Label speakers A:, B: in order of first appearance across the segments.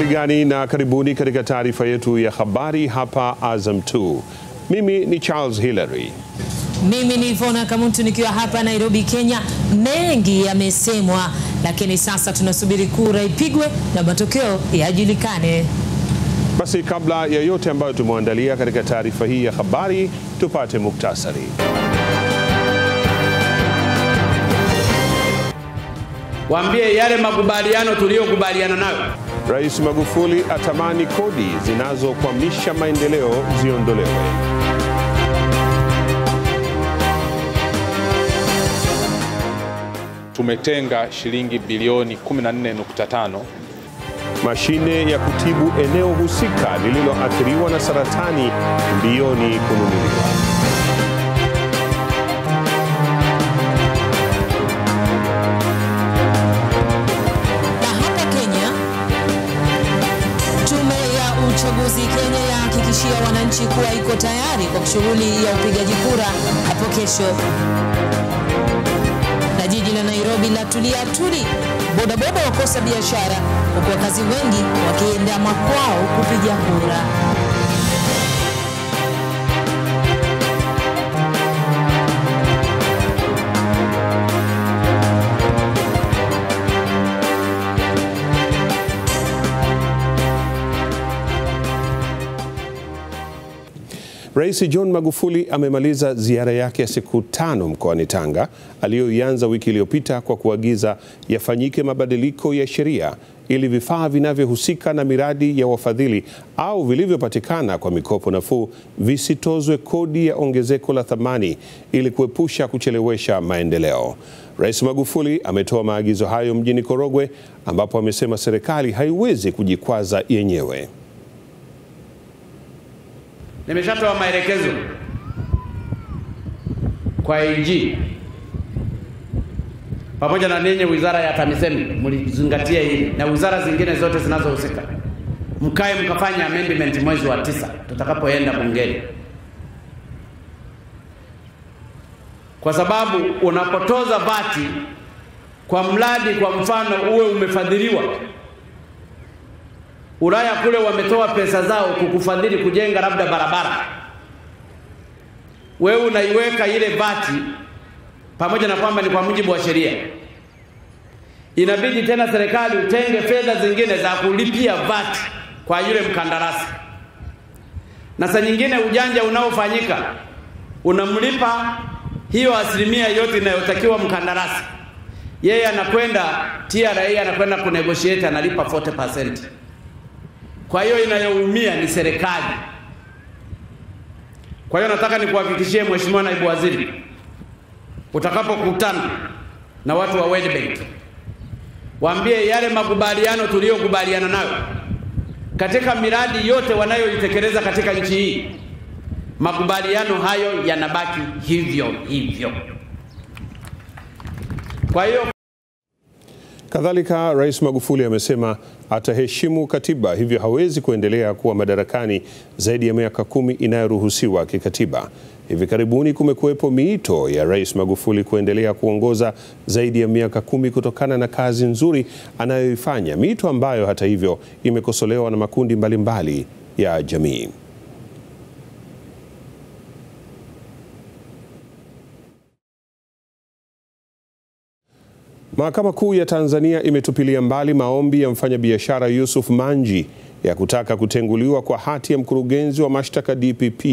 A: Hali gani na karibuni katika taarifa yetu ya habari hapa Azam 2. Mimi ni Charles Hillary.
B: Mimi ni Ivona Kamuntu nikiwa hapa Nairobi, Kenya. Mengi yamesemwa, lakini sasa tunasubiri kura ipigwe na matokeo yajulikane.
A: Basi kabla ya yote ambayo tumeandalia katika taarifa hii ya habari, tupate muktasari.
C: Waambie yale makubaliano tuliyokubaliana nayo.
A: Rais Magufuli atamani kodi zinazokwamisha maendeleo ziondolewe.
D: Tumetenga shilingi bilioni 14.5.
A: Mashine ya kutibu eneo husika lililoathiriwa na saratani mbioni kununuliwa.
B: Uchaguzi Kenya yahakikishia wananchi kuwa iko tayari kwa shughuli ya upigaji kura hapo kesho. Na jiji la Nairobi la tulia tuli, bodaboda wakosa biashara huku wakazi wengi wakienda makwao kupiga kura.
A: Rais John Magufuli amemaliza ziara yake ya siku 5 mkoani Tanga aliyoianza wiki iliyopita kwa kuagiza yafanyike mabadiliko ya sheria ili vifaa vinavyohusika na miradi ya wafadhili au vilivyopatikana kwa mikopo nafuu visitozwe kodi ya ongezeko la thamani ili kuepusha kuchelewesha maendeleo. Rais Magufuli ametoa maagizo hayo mjini Korogwe ambapo amesema serikali haiwezi kujikwaza yenyewe.
C: Nimeshatoa maelekezo kwa IG pamoja na ninyi wizara ya TAMISEMI, mlizingatia hili na wizara zingine zote zinazohusika, mkae mkafanya amendment mwezi wa 9 tutakapoenda bungeni, kwa sababu unapotoza vati kwa mradi, kwa mfano uwe umefadhiliwa Ulaya kule, wametoa pesa zao kukufadhili kujenga labda barabara, wewe unaiweka ile vati pamoja na kwamba ni kwa mujibu wa sheria, inabidi tena serikali utenge fedha zingine za kulipia vati kwa yule mkandarasi. Na saa nyingine ujanja unaofanyika, unamlipa hiyo asilimia yote inayotakiwa mkandarasi, yeye anakwenda TRA, anakwenda kunegotiate, analipa 40%. Kwa hiyo inayoumia ni serikali. Kwa hiyo nataka nikuhakikishie Mheshimiwa Naibu Waziri, utakapokutana na watu wa World Bank, waambie yale makubaliano tuliyokubaliana nayo katika miradi yote wanayoitekeleza katika nchi hii, makubaliano hayo yanabaki hivyo hivyo. Kwa hiyo
A: kadhalika, Rais Magufuli amesema ataheshimu katiba, hivyo hawezi kuendelea kuwa madarakani zaidi ya miaka 10 inayoruhusiwa kikatiba. Hivi karibuni kumekuwepo miito ya Rais Magufuli kuendelea kuongoza zaidi ya miaka 10 kutokana na kazi nzuri anayoifanya, miito ambayo hata hivyo imekosolewa na makundi mbalimbali ya jamii. Mahakama Kuu ya Tanzania imetupilia mbali maombi ya mfanyabiashara Yusuf Manji ya kutaka kutenguliwa kwa hati ya mkurugenzi wa mashtaka DPP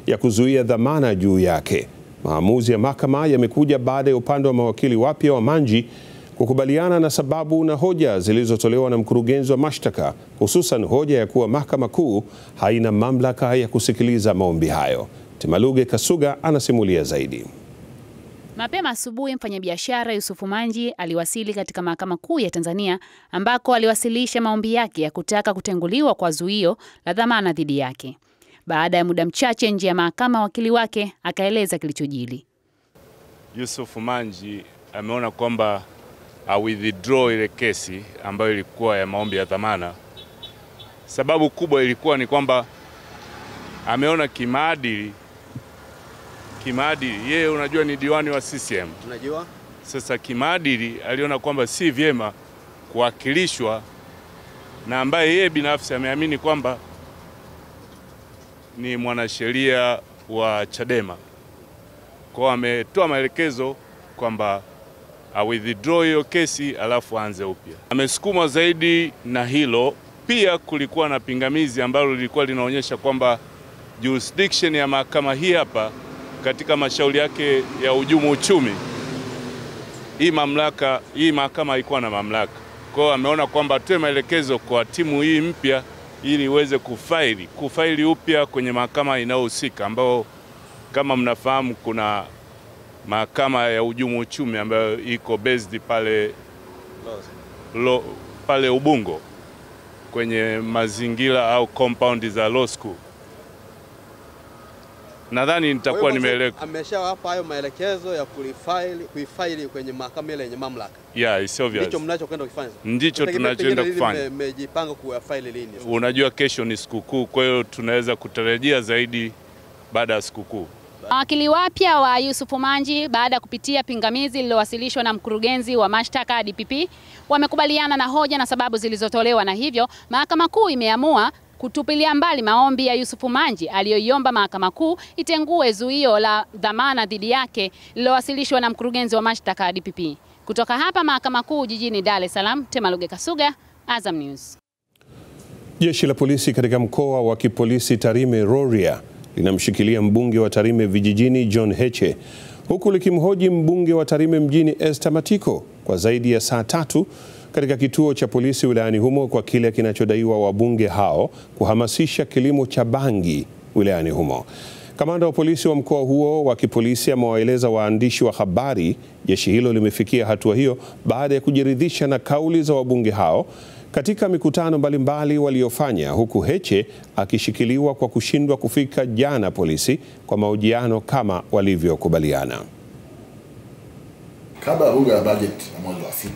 A: ya kuzuia dhamana juu yake. Maamuzi ya mahakama yamekuja baada ya upande wa mawakili wapya wa Manji kukubaliana na sababu na hoja zilizotolewa na mkurugenzi wa mashtaka, hususan hoja ya kuwa Mahakama Kuu haina mamlaka ya kusikiliza maombi hayo. Timaluge Kasuga anasimulia zaidi.
E: Mapema asubuhi, mfanyabiashara Yusuf Manji aliwasili katika Mahakama Kuu ya Tanzania ambako aliwasilisha maombi yake ya kutaka kutenguliwa kwa zuio la dhamana dhidi yake. Baada ya muda mchache nje ya mahakama, wakili wake akaeleza kilichojili.
F: Yusuf Manji ameona kwamba withdraw ile kesi ambayo ilikuwa ya maombi ya dhamana. Sababu kubwa ilikuwa ni kwamba ameona kimaadili, yeye unajua ni diwani wa CCM. na ambaye yeye binafsi ameamini kwamba ni mwanasheria wa Chadema. Kwa ametoa maelekezo kwamba withdraw hiyo kesi alafu aanze upya. Amesukumwa zaidi na hilo. Pia kulikuwa na pingamizi ambalo lilikuwa linaonyesha kwamba jurisdiction ya mahakama hii hapa katika mashauri yake ya hujumu uchumi, hii mahakama haikuwa na mamlaka. Kwa hiyo ameona kwamba atoe maelekezo kwa timu hii mpya ili iweze kufaili upya kwenye mahakama inayohusika, ambao kama mnafahamu kuna mahakama ya hujumu uchumi ambayo iko based pale Ubungo kwenye mazingira au compound za law school. Nadhani nitakuwa nimeeleka.
G: Ameshawapa hayo maelekezo ya kuifaili kwenye mahakama ile yenye mamlaka.
F: Yeah, it's obvious.
G: Ndicho mnachokwenda kufanya.
F: Ndicho tunachoenda kufanya.
G: Mmejipanga kuyafaili lini?
F: Unajua kesho ni sikukuu, kwa hiyo tunaweza kutarajia zaidi baada ya sikukuu.
E: Mawakili wapya wa Yusuf Manji baada ya kupitia pingamizi lililowasilishwa na mkurugenzi wa mashtaka DPP wamekubaliana na hoja na sababu zilizotolewa, na hivyo Mahakama Kuu imeamua kutupilia mbali maombi ya Yusuf Manji aliyoiomba Mahakama Kuu itengue zuio la dhamana dhidi yake lililowasilishwa na mkurugenzi wa mashtaka DPP. Kutoka hapa Mahakama Kuu jijini Dar es Salaam, Temaluge Kasuga, Azam News.
A: Jeshi la polisi katika mkoa wa kipolisi Tarime Rorya linamshikilia mbunge wa Tarime vijijini John Heche, huku likimhoji mbunge wa Tarime mjini Esther Matiko kwa zaidi ya saa 3 katika kituo cha polisi wilayani humo kwa kile kinachodaiwa wabunge hao kuhamasisha kilimo cha bangi wilayani humo. Kamanda wa polisi wa mkoa huo wa kipolisi amewaeleza waandishi wa habari jeshi hilo limefikia hatua hiyo baada ya kujiridhisha na kauli za wabunge hao katika mikutano mbalimbali waliofanya, huku Heche akishikiliwa kwa kushindwa kufika jana polisi kwa mahojiano kama walivyokubaliana.
H: Kabla ya bunge la bajeti ya mwezi wa 6,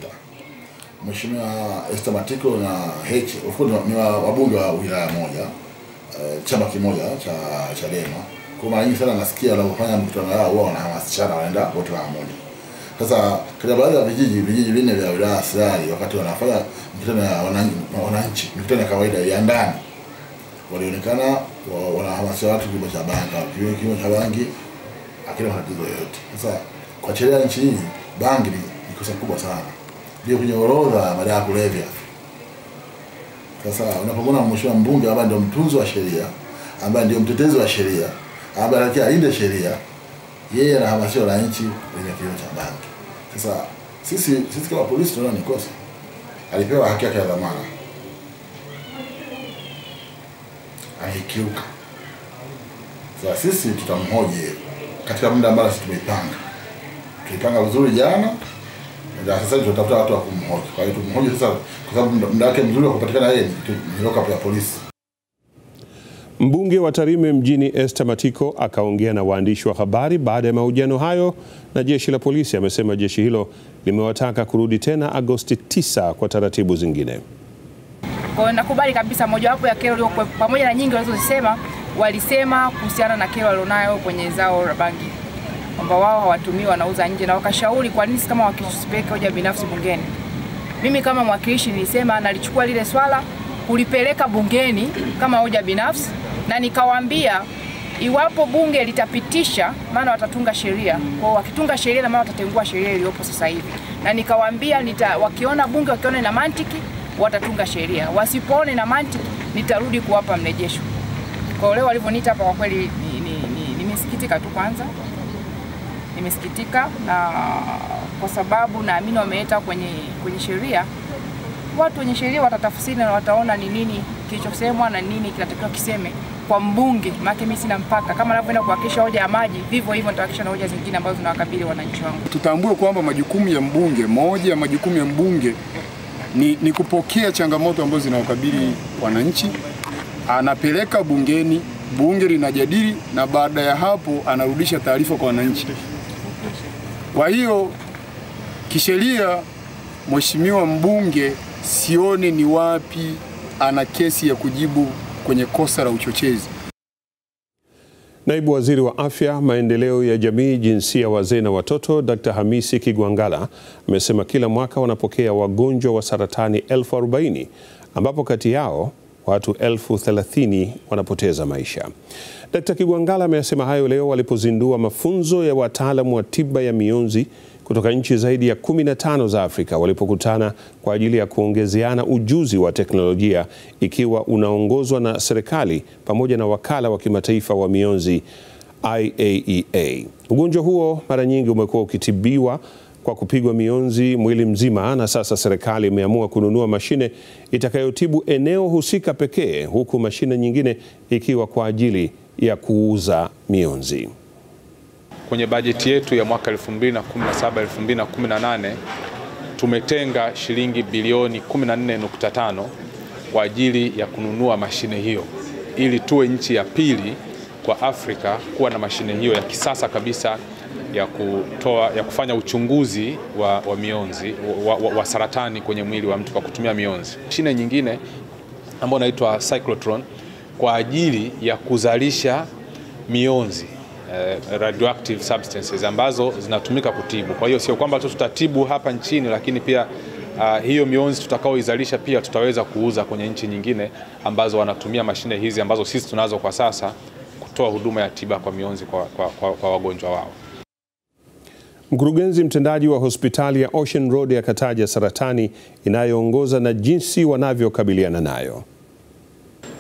H: Mheshimiwa Esther Matiko na Heche ni wabunge wa wilaya moja, chama kimoja cha Chadema. Kwa mara nyingi sana nasikia wanapofanya mkutano wao wao wanahamasishana waenda wote pamoja. Sasa katika baadhi ya vijiji vinne vya wilaya Sirari, wakati wanafanya mkutano ya wananchi, mkutano ya kawaida ya ndani, walionekana wanahamasisha watu kilimo cha bangi, kilimo cha bangi akina matatizo yote. Sasa kwa sheria nchi hii bangi ni kosa kubwa sana, ndio kwenye orodha ya madawa ya kulevya. Sasa unapomwona mheshimiwa mbunge ambaye ndio mtunzi wa sheria, ambaye ndio mtetezi wa sheria, ambaye anataka alinde sheria, yeye anahamasisha wananchi kwenye kilimo cha bangi. Sasa sisi kama polisi tunaona ni kosa. Alipewa haki yake ya dhamana, anakiuka. Sasa sisi tutamhoji katika muda ambao sisi tumeipanga. Tulipanga vizuri jana, na sasa tunatafuta watu wa kumhoji. Kwa hiyo tumhoji sasa kwa sababu muda wake mzuri wa kupatikana yeye ni local ya polisi.
A: Mbunge wa Tarime mjini Esther Matiko akaongea na waandishi wa habari baada ya mahojiano hayo na jeshi la polisi. Amesema jeshi hilo limewataka kurudi tena Agosti 9 kwa taratibu zingine.
I: Kwa nakubali kabisa mojawapo ya kero pamoja na nyingi walizosema, walisema kuhusiana na kero walionayo kwenye zao la bangi, kwamba wao hawatumii, wanauza nje, na wakashauri kwa nini kama wakisipeleka hoja binafsi bungeni. Mimi kama mwakilishi nilisema nalichukua lile swala kulipeleka bungeni kama hoja binafsi, na nikawaambia iwapo bunge litapitisha, maana watatunga sheria. Kwa wakitunga sheria na maana watatengua sheria iliyopo sasa hivi. Na nikawaambia wakiona bunge wakiona na mantiki watatunga sheria. Wasipoone na mantiki nitarudi kuwapa mrejesho. Kwa leo walivyoniita hapa, kwa kweli nimesikitika tu. Kwanza nimesikitika, na kwa sababu naamini wameleta kwenye sheria, watu wenye sheria watatafsiri na wataona ni nini kilichosemwa na nini kinatakiwa kiseme kwa mbunge. Maana mimi sina mpaka, kama anavyoenda kuhakikisha hoja ya maji, vivyo hivyo nitahakikisha na hoja zingine ambazo zinawakabili wananchi wangu.
J: Tutambue kwamba majukumu ya mbunge, moja ya majukumu ya mbunge ni kupokea changamoto ambazo zinawakabili wananchi, anapeleka bungeni, bunge linajadili, na baada ya hapo anarudisha taarifa kwa wananchi. Kwa hiyo kisheria mheshimiwa mbunge sione ni wapi ana kesi ya kujibu kwenye kosa la uchochezi.
A: Naibu Waziri wa Afya, Maendeleo ya Jamii, Jinsia, Wazee na Watoto, Dr. Hamisi Kigwangalla amesema kila mwaka wanapokea wagonjwa wa saratani 40,000 ambapo kati yao watu 30,000 wanapoteza maisha. Dkt. Kigwangalla amesema hayo leo walipozindua mafunzo ya wataalamu wa tiba ya mionzi kutoka nchi zaidi ya 15 za Afrika walipokutana kwa ajili ya kuongezeana ujuzi wa teknolojia ikiwa unaongozwa na serikali pamoja na wakala wa kimataifa wa mionzi IAEA. Ugonjwa huo mara nyingi umekuwa ukitibiwa kwa kupigwa mionzi mwili mzima, na sasa serikali imeamua kununua mashine itakayotibu eneo husika pekee, huku mashine nyingine ikiwa kwa ajili ya kuuza mionzi.
D: Kwenye bajeti yetu ya mwaka 2017-2018 tumetenga shilingi bilioni 14.5 kwa ajili ya kununua mashine hiyo ili tuwe nchi ya pili kwa Afrika kuwa na mashine hiyo ya kisasa kabisa ya kufanya uchunguzi wa mionzi wa saratani kwenye mwili wa mtu kwa kutumia mionzi. Mashine nyingine ambayo inaitwa cyclotron kwa ajili ya kuzalisha mionzi radioactive substances ambazo zinatumika kutibu. Kwa hiyo sio kwamba tu tutatibu hapa nchini, lakini pia hiyo mionzi tutakaoizalisha pia tutaweza kuuza kwenye nchi nyingine ambazo wanatumia mashine hizi ambazo sisi tunazo kwa sasa kutoa huduma ya tiba kwa mionzi kwa wagonjwa wao.
A: Mkurugenzi mtendaji wa hospitali ya Ocean Road akataja saratani inayoongoza na jinsi wanavyokabiliana nayo.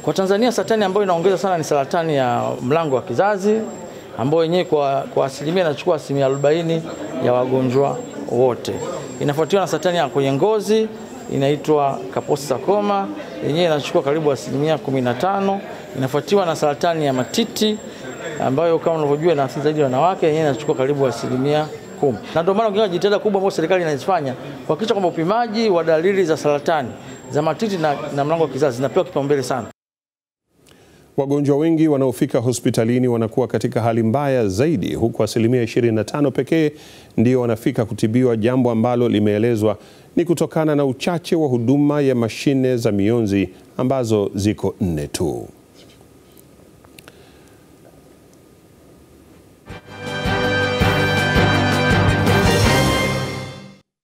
K: Kwa Tanzania saratani ambayo inaongeza sana ni saratani ya mlango wa kizazi ambayo yenyewe kwa asilimia inachukua 40% ya wagonjwa wote. Inafuatiwa na saratani ya kwenye ngozi inaitwa Kaposi sarcoma, yenyewe inachukua karibu 15%. Inafuatiwa na saratani ya matiti ambayo kama unavyojua inaathiri zaidi wanawake, yenyewe inachukua karibu 10%. Na ndio maana kuna jitihada kubwa ambayo serikali inazifanya kuhakikisha kwamba upimaji wa dalili za saratani za matiti na mlango wa kizazi zinapewa kipaumbele sana.
A: Wagonjwa wengi wanaofika hospitalini wanakuwa katika hali mbaya zaidi, huku asilimia 25 pekee ndio wanafika kutibiwa, jambo ambalo limeelezwa ni kutokana na uchache wa huduma ya mashine za mionzi ambazo ziko 4 tu.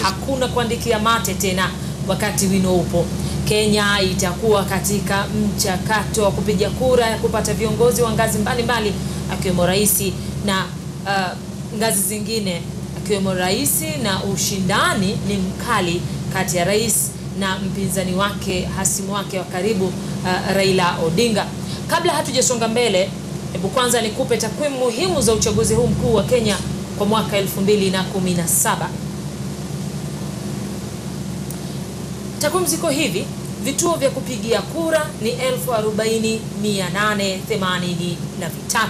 B: Hakuna kuandikia mate tena wakati wino upo. Kenya itakuwa katika mchakato wa kupiga kura ya kupata viongozi wa ngazi mbalimbali akiwemo rais na ngazi zingine akiwemo rais, na ushindani ni mkali kati ya rais na mpinzani wake, hasimu wake wa karibu Raila Odinga. Kabla hatujasonga mbele, hebu kwanza nikupe takwimu muhimu za uchaguzi huu mkuu wa Kenya kwa mwaka 2017. Takwimu ziko hivi: vituo vya kupigia kura ni 40,883.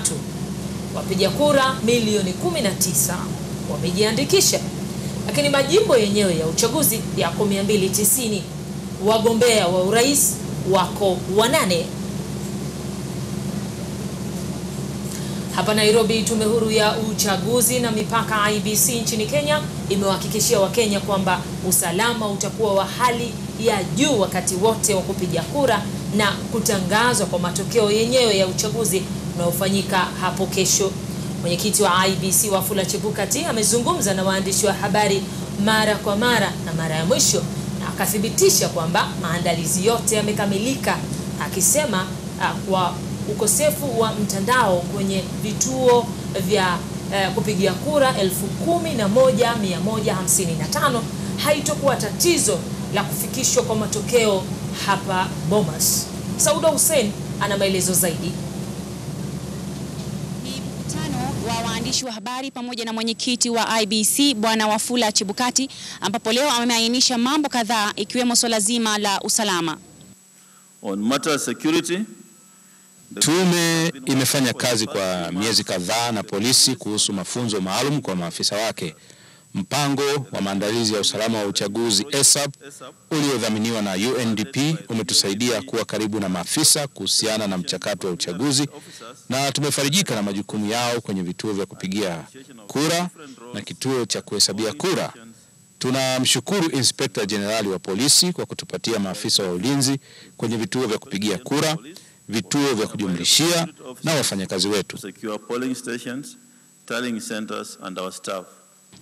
B: Wapiga kura milioni 19 wamejiandikisha. Lakini majimbo yenyewe ya uchaguzi yako 290. Wagombea wa urais wako 8. Hapa Nairobi, Tume Huru ya Uchaguzi na Mipaka IEBC nchini Kenya imewahakikishia Wakenya kwamba usalama utakuwa wa hali ya juu wakati wote wa kupiga kura na kutangazwa kwa matokeo yenyewe ya uchaguzi unaofanyika hapo kesho. Mwenyekiti wa IEBC Wafula Chebukati amezungumza na waandishi wa habari mara kwa mara, na mara ya mwisho na akathibitisha kwamba maandalizi yote yamekamilika, akisema kwa ukosefu wa mtandao kwenye vituo vya kupigia kura 11,155 haitokuwa tatizo la kufikishwa kwa matokeo hapa Bomas. Sauda Hussein ana maelezo zaidi.
L: Ni mkutano wa waandishi wa habari pamoja na mwenyekiti wa IEBC Bwana Wafula Chebukati, ambapo leo ameainisha mambo kadhaa ikiwemo swala zima la usalama.
M: On matter security,
N: tume imefanya kazi kwa miezi kadhaa na polisi kuhusu mafunzo maalum kwa maafisa wake. Mpango wa maandalizi ya usalama wa uchaguzi ESAP uliodhaminiwa na UNDP umetusaidia kuwa karibu na maafisa kuhusiana na mchakato wa uchaguzi, na tumefarijika na majukumu yao kwenye vituo vya kupigia kura na kituo cha kuhesabia kura. Tunamshukuru Inspector Generali wa polisi kwa kutupatia maafisa wa ulinzi kwenye vituo vya kupigia kura, vituo vya kujumlishia na wafanyakazi wetu.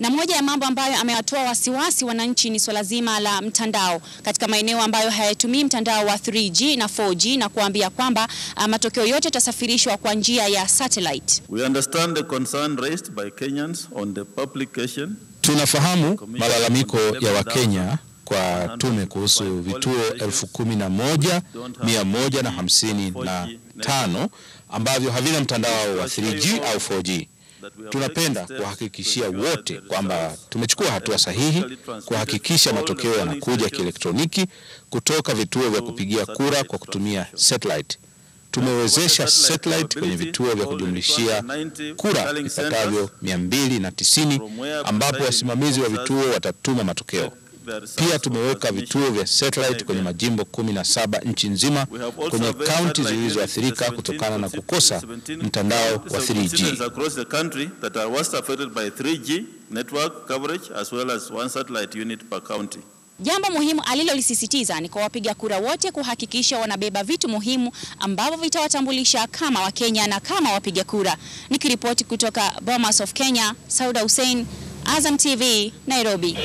L: Na moja ya mambo ambayo amewatoa wasiwasi wananchi ni swala zima la mtandao katika maeneo ambayo hayatumii mtandao wa 3G na 4G, na kuambia kwamba matokeo yote yatasafirishwa kwa njia ya satellite.
M: We understand the concern raised by Kenyans on the publication.
N: Tunafahamu malalamiko ya Wakenya kwa tume kuhusu vituo 11,155 ambavyo havina mtandao wa 3G au 4G. Tunapenda kuhakikishia wote kwamba tumechukua hatua sahihi kuhakikisha matokeo yanakuja kielektroniki kutoka vituo vya kupigia kura kwa kutumia satellite. Tumewezesha satellite kwenye vituo vya kujumlishia kura ipatavyo 290 ambapo wasimamizi wa vituo watatuma matokeo. Pia tumeweka vituo vya satellite kwenye majimbo 17 nchi nzima kwenye kaunti zilizoathirika kutokana na kukosa mtandao wa 3G.
L: Jambo muhimu alilolisisitiza ni kwa wapiga kura wote kuhakikisha wanabeba vitu muhimu ambavyo vitawatambulisha kama Wakenya na kama wapiga kura. Nikiripoti kutoka Bomas of Kenya, Sauda Hussein, Azam TV, Nairobi.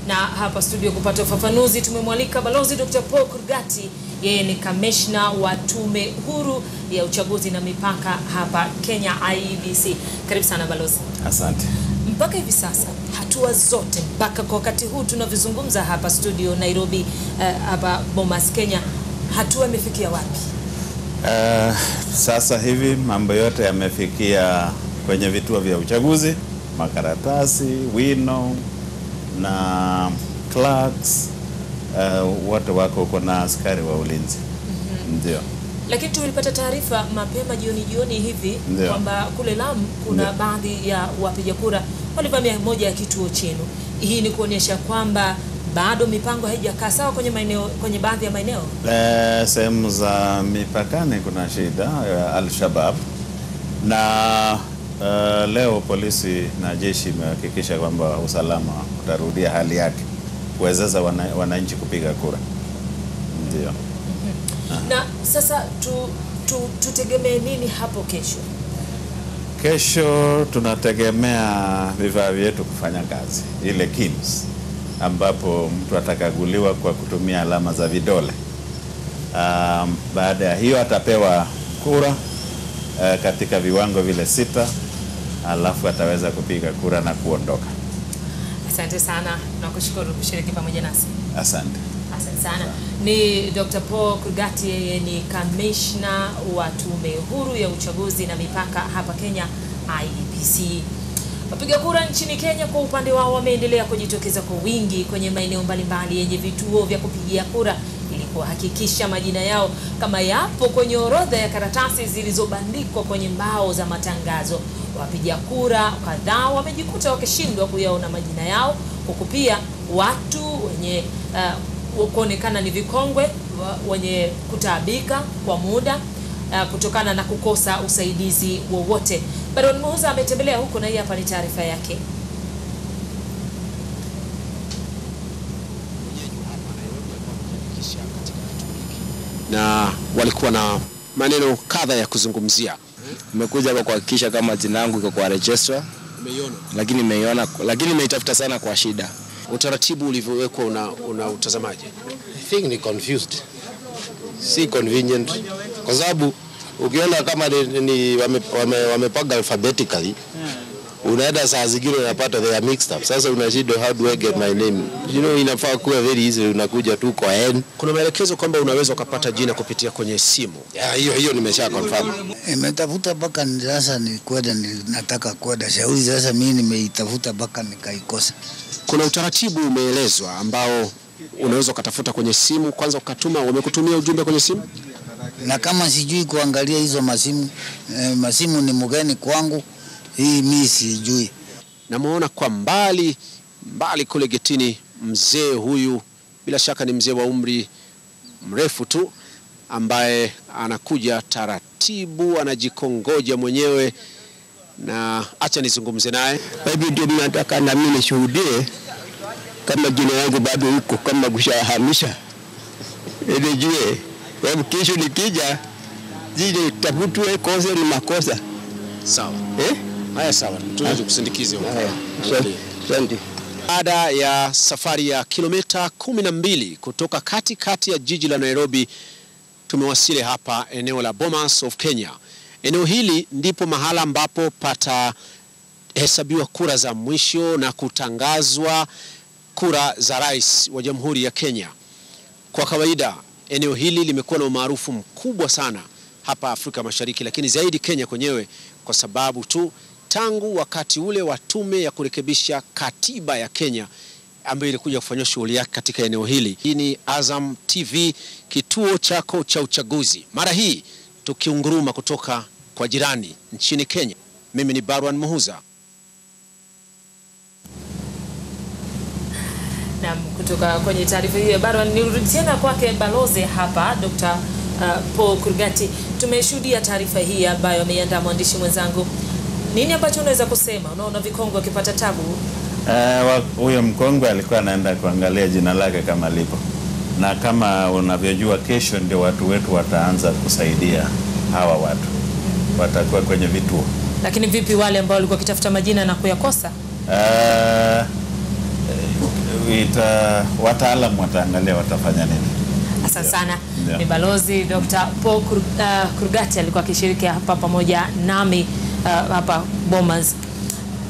B: Na hapa studio kupata ufafanuzi tumemwalika Balozi Dr. Paul Kurgati. Yeye ni kamishna wa Tume Huru ya Uchaguzi na Mipaka hapa Kenya, IEBC. Karibu sana Balozi.
O: Asante.
B: Mpaka hivi sasa hatua zote mpaka kwa wakati huu tunavizungumza hapa studio Nairobi, hapa Bomas Kenya, hatua imefikia wapi?
O: Sasa hivi mambo yote yamefikia kwenye vituo vya uchaguzi, makaratasi, wino na clerks, wote wako huko na askari wa ulinzi. Ndio. Lakini
B: tulipata taarifa mapema jioni hivi kwamba kule Lamu kuna baadhi ya wapiga kura walivamia moja ya kituo chenu. Hii ni kuonyesha kwamba bado mipango haijakaa sawa kwenye baadhi ya maeneo.
O: Sehemu za mipakani kuna shida ya Al-Shabaab, na leo polisi na jeshi imehakikisha kwamba usalama utarudia hali yake kuwezesha wananchi kupiga kura. Ndio.
B: Na sasa tutegemee nini hapo kesho?
O: Kesho tunategemea vifaa vyetu kufanya kazi, ile KIMS, ambapo mtu atakaguliwa kwa kutumia alama za vidole. Baada ya hiyo atapewa kura katika viwango vile 6, alafu ataweza kupiga kura na kuondoka.
B: Asante sana na kushukuru kushiriki pamoja nasi.
O: Asante.
B: Asante sana. Ni Dr. Paul Kurgati, yeye ni kamishna wa Tume Huru ya Uchaguzi na Mipaka hapa Kenya, IEBC. Wapiga kura nchini Kenya kwa upande wao wameendelea kujitokeza kwa wingi kwenye maeneo mbalimbali yenye vituo vya kupigia kura ili kuhakikisha majina yao kama yapo kwenye orodha ya karatasi zilizobandikwa kwenye mbao za matangazo. Wapiga kura kadhaa wamejikuta wakishindwa kuyaona majina yao, huku pia watu wenye kuonekana ni vikongwe wenye kutaabika kwa muda kutokana na kukosa usaidizi wowote. Baron Muhuza ametembelea huko na hii hapa ni taarifa yake.
P: Na walikuwa na maneno kadha ya kuzungumzia.
Q: Nimekuja hapa kuhakikisha kama jina langu iko kwa register.
P: Umeiona?
Q: Lakini nimeiona, lakini nimeitafuta sana kwa shida.
P: Utaratibu ulivyowekwa una utazamaje?
Q: I think ni confused. Si convenient. Kwa sababu ukiona kama ni wamepanga alphabetically, unaenda saa zingine unapata they are mixed up. Sasa unashindwa how do I get my name? You know, inafaa kuwa very easy, unakuja tu kwa N.
P: Kuna maelekezo kwamba unaweza ukapata jina kupitia kwenye simu.
Q: Hiyo nimesha confirm.
R: Nimetafuta mpaka sasa ni kwenda nataka kwenda shauri, sasa mimi nimeitafuta mpaka nikaikosa.
P: Kuna utaratibu umeelezwa ambao unaweza ukatafuta kwenye simu, kwanza ukatuma, wamekutumia ujumbe kwenye simu?
R: Na kama sijui kuangalia hizo masimu ni mgeni kwangu, hii mimi sijui.
P: Namuona kwa mbali kule getini mzee huyu, bila shaka ni mzee wa umri mrefu tu, ambaye anakuja taratibu, anajikongoja mwenyewe, na acha nizungumze naye.
S: Hivi ndio nataka na mimi nishuhudie kama jina yangu bado huko, kama kushahamisha ili jue. Kwa kesho nikija zile tafutwe kosa ni makosa.
P: Sawa. Haya sawa. Tuweze kusindikiza huko.
S: Asante.
P: Baada ya safari ya kilomita 12 kutoka katikati ya jiji la Nairobi, tumewasili hapa eneo la Bomas of Kenya. Eneo hili ndipo mahala ambapo patahesabiwa kura za mwisho na kutangazwa kura za rais wa Jamhuri ya Kenya. Kwa kawaida eneo hili limekuwa na umaarufu mkubwa sana hapa Afrika Mashariki, lakini zaidi Kenya kwenyewe, kwa sababu tu tangu wakati ule wa tume ya kurekebisha katiba ya Kenya ambayo ilikuja kufanya shughuli yake katika eneo hili. Hii ni Azam TV, kituo chako cha uchaguzi. Mara hii tukiunguruma kutoka kwa jirani nchini Kenya. Mimi ni Barwan Muhuza.
B: Na kutoka kwenye taarifa hiyo Barwan, nirudi tena kwake balozi hapa Dr. Paul Kurgati. Tumeshuhudia taarifa hii ambayo ameiandaa mwandishi mwenzangu. Nini ambacho unaweza kusema? Unaona vikongwe wakipata tabu?
O: Huyo mkongwe alikuwa anaenda kuangalia jina lake kama lipo. Na kama unavyojua, kesho ndio watu wetu wataanza kusaidia hawa watu. Watakuwa kwenye vituo.
B: Lakini vipi wale ambao walikuwa kitafuta majina na kuyakosa?
O: Wataalamu wataangalia watafanya nini.
B: Asante sana. Ni balozi Dr. Paul Kurgati alikuwa akishiriki hapa pamoja nami hapa Bomas.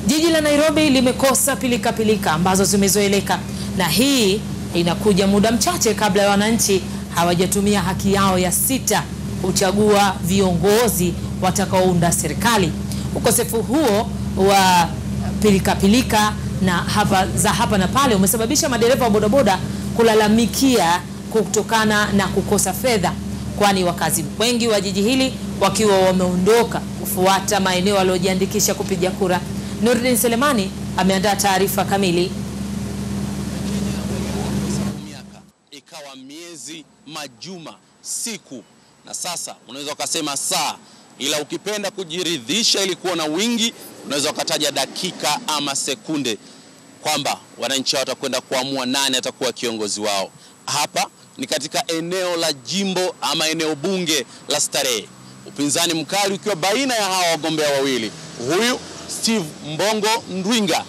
B: Jiji la Nairobi limekosa pilika ambazo zimezoeleka, na hii inakuja muda mchache kabla ya wananchi hawajatumia haki yao ya sita kuchagua viongozi watakaounda serikali. Ukosefu huo wa pilika na hapa na pale umesababisha madereva wa bodaboda kulalamikia kutokana na kukosa fedha, kwani wakazi wengi wa jiji hili wakiwa wameondoka kufuata maeneo waliojiandikisha kupiga kura. Nurdin Selemani ameandaa taarifa kamili.
T: Ikawa miezi, majuma, siku, na sasa unaweza ukasema saa, ila ukipenda kujiridhisha ilikuwa na wingi, unaweza ukataja dakika ama sekunde, kwamba wananchi watakwenda kuamua nani atakuwa kiongozi wao. Hapa ni katika eneo la jimbo ama eneo bunge la Starehe. Upinzani mkali ukiwa baina ya hawa wagombea wawili. Huyu Steve Mbongo Ndwinga,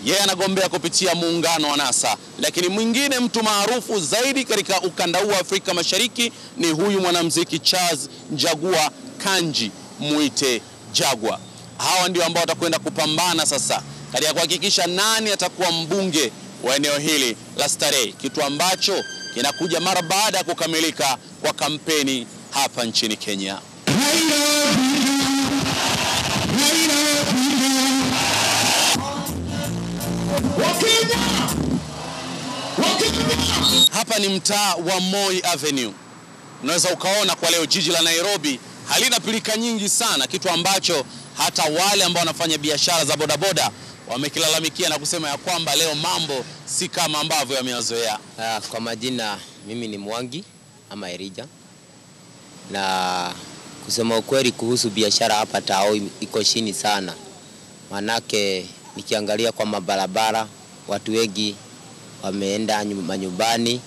T: yeye anagombea kupitia muungano wa NASA, lakini mwingine mtu maarufu zaidi katika ukanda huu wa Afrika Mashariki ni huyu mwanamuziki Charles Njagua Kanji, muite Jagwa. Hawa ndio ambao watakwenda kupambana sasa katika kuhakikisha nani atakuwa mbunge wa eneo hili la Starehe, kitu ambacho kinakuja mara baada ya kukamilika kwa kampeni hapa nchini Kenya. Hapa ni mtaa wa Moi Avenue. Unaweza ukaona kwa leo jiji la Nairobi halina pilika nyingi sana, kitu ambacho hata wale ambao wanafanya biashara za bodaboda wamekilalamikia na kusema ya kwamba leo mambo si kama ambavyo yamezoea.
U: Kwa majina mimi ni Mwangi ama Erija, na kusema ukweli kuhusu biashara hapa tao iko chini sana. Manake nikiangalia kwa mabarabara watu wengi wameenda manyumbani,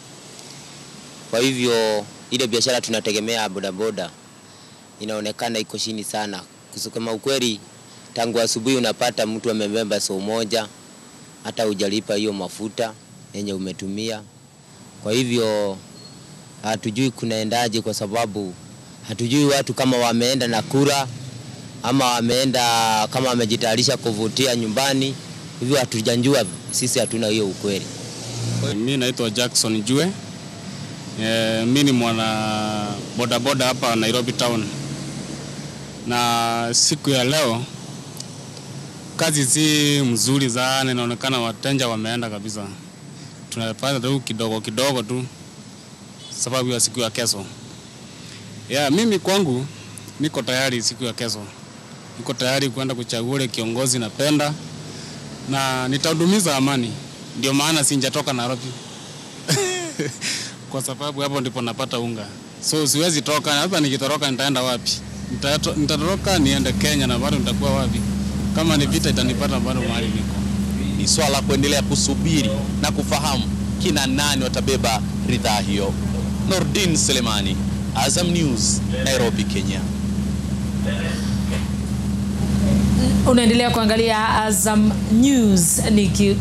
U: kwa hivyo ile biashara tunategemea bodaboda inaonekana iko chini sana. Kusema ukweli, tangu asubuhi unapata mtu amebeba so moja, hata hujalipa hiyo mafuta yenye umetumia. Kwa hivyo hatujui kunaendaje, kwa sababu hatujui watu kama wameenda na kura ama wameenda kama wamejitayarisha kuvutia nyumbani. Hivyo hatujajua, sisi hatuna hiyo ukweli.
V: Mimi naitwa Jackson Jue. Mimi ni mwana bodaboda hapa Nairobi town. Na siku ya leo kazi si mzuri sana, inaonekana wateja wameenda kabisa. Tunapata tu kidogo tu sababu ya siku ya kesho. Mimi kwangu niko tayari siku ya kesho. Niko tayari kwenda kuchagua kiongozi napenda na nitahudumiza amani. Ndio maana sijatoka Nairobi. Kwa sababu hapo ndipo napata unga. So siwezi toka, hata nikitoroka nitaenda wapi? Nitatoroka niende Kenya na bado nitakuwa wapi? Kama ni vita itanipata bado mahali niko.
T: Ni swala kuendelea kusubiri na kufahamu kina nani watabeba ridhaa hiyo. Nurdin Selemani, Azam News, Nairobi, Kenya.
B: Unaendelea kuangalia Azam News.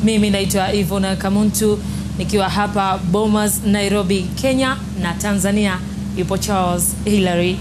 B: Mimi naitwa Ivona Kamuntu nikiwa hapa Bomas, Nairobi, Kenya, na Tanzania yupo Charles Hilary